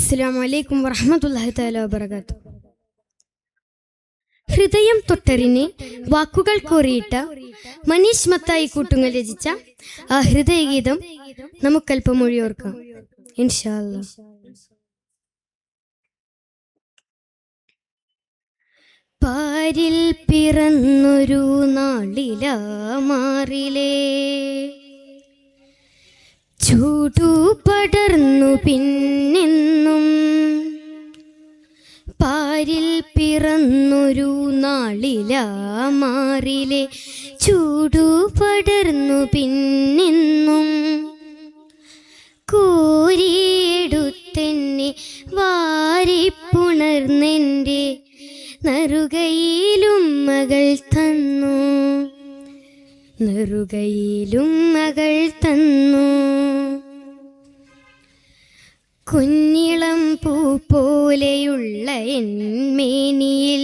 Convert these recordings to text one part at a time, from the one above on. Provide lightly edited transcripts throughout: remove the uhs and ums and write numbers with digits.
അസ്സലാമു അലൈക്കും വറഹ്മത്തുള്ളാഹി തആല വബറകാതുഹു. ഹൃദയം തൊട്ടറിഞ്ഞ് വാക്കുകൾ കോറിയിട്ട മനീഷ് മത്തായി കൂട്ടുങ്ങൾ രചിച്ച ആ ഹൃദയഗീതം നമുക്കല്പം മൊഴിയോർക്കാം ഇൻഷാ അല്ലാഹ്. പാരിൽ പിറന്നൊരു നാളിലാ മാറിലേ ചൂടു പടർന്നു പിന്നെന്നും. പാരിൽ പിറന്നൊരു നാളിലാ മാറിലെ ചൂടു പടർന്നു പിന്നെന്നും. കോരിയെടുത്തെന്നെ വാരിപ്പുണർന്നെൻ്റെ നറുകയിലും മകൾ തന്നു, നെറുകയിലും മകൾ തന്നു. കുഞ്ഞിളം പൂ പോലെയുള്ള എന്മേനിയിൽ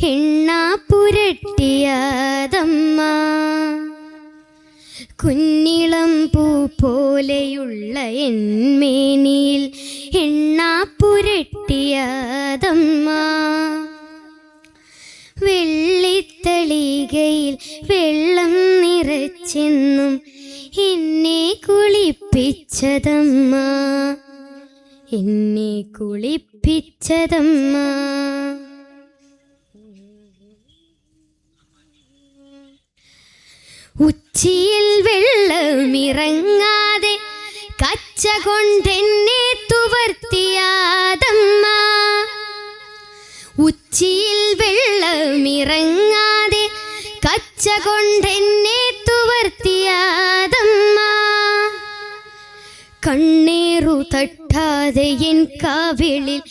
എണ്ണ പുരട്ടിയതമ്മ. കുഞ്ഞിളം പൂ പോലെയുള്ള എന്മേനിയിൽ എണ്ണ പുരട്ടിയതമ്മ. വെള്ളിത്തളികയിൽ വെള്ളം നിറച്ചെന്നും എന്നെ കുളിപ്പിച്ചതമ്മ, എന്നെ കുളിപ്പിച്ചതമ്മ. ഉച്ചിയിൽ വെള്ളമിറങ്ങാതെ കച്ച കൊണ്ടെന്നെ തുവർത്തിയാതമ്മ. ഉച്ചിയിൽ വെള്ളമിറങ്ങാതെ കച്ച കൊണ്ടെന്നെ തുവർത്തിയാതമ്മ. കണ്ണേറു തട്ടാതെ എൻ കാവിളിൽ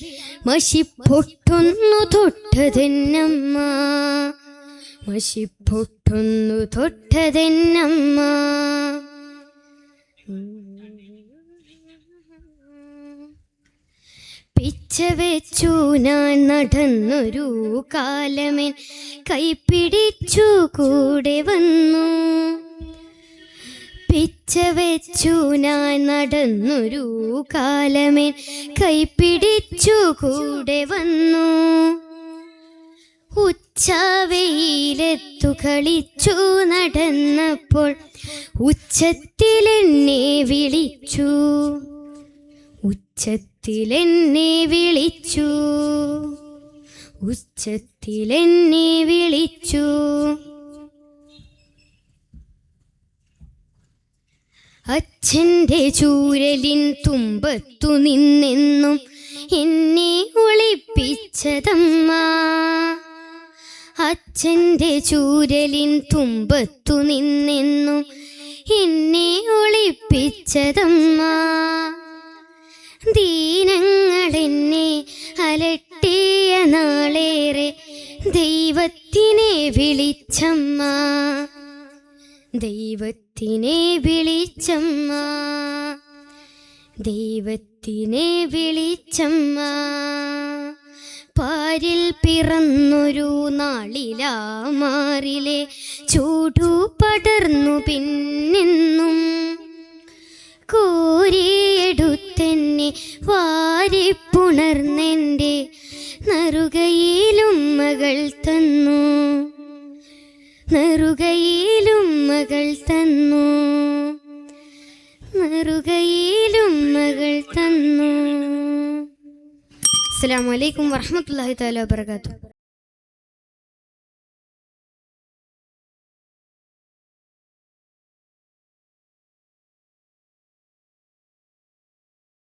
മഷിപ്പൊട്ടൊന്നു തൊട്ടതെന്നമ്മ, മഷിപ്പൊട്ടൊന്നു തൊട്ടതെന്നമ്മ. പിച്ച വെച്ചു ഞാൻ നടന്നൊരു കാലമേൻ കൈപിടിച്ചു കൂടെ വന്നു. പിച്ച വെച്ചു ഞാൻ നടന്നൊരു കാലമേൻ കൈപിടിച്ചു കൂടെ വന്നു. ഉച്ചവെയിലത്തു കളിച്ചു നടന്നപ്പോൾ ഉച്ചത്തിലെന്നെ വിളിച്ചു, ഉച്ചത്തിലെന്നെ വിളിച്ചു, ഉച്ചത്തിലെന്നെ വിളിച്ചു. അച്ഛൻ്റെ ചൂരലിൻ തുമ്പത്തു നിന്നെന്നും എന്നെ ഒളിപ്പിച്ചതമ്മ. അച്ഛൻ്റെ ചൂരലിൻ തുമ്പത്തു നിന്നെന്നും എന്നെ ഒളിപ്പിച്ചതമ്മ. ദീനങ്ങളെന്നെ അലട്ടിയ നാളേറെ ദൈവത്തിനെ വിളിച്ചമ്മ, ദൈവത്തിനെ വിളിച്ചമ്മ, ദൈവത്തിനെ വിളിച്ചമ്മ. പാരിൽ പിറന്നൊരു നാളിലാ മാറിലെ ചൂടു പടർന്നു പിന്നെന്നും. കോരിയെടുത്തെന്നെ വാരിപ്പുണർന്നെൻ്റെ നറുകയിലും മകൾ തന്നു, നെറുകയിലും മകൾ തന്നു, നെറുകയിലും മകൾ തന്നു. അസ്സലാമു അലൈക്കും വറഹ്മത്തുള്ളാഹി തആല വബറകാതുഹു.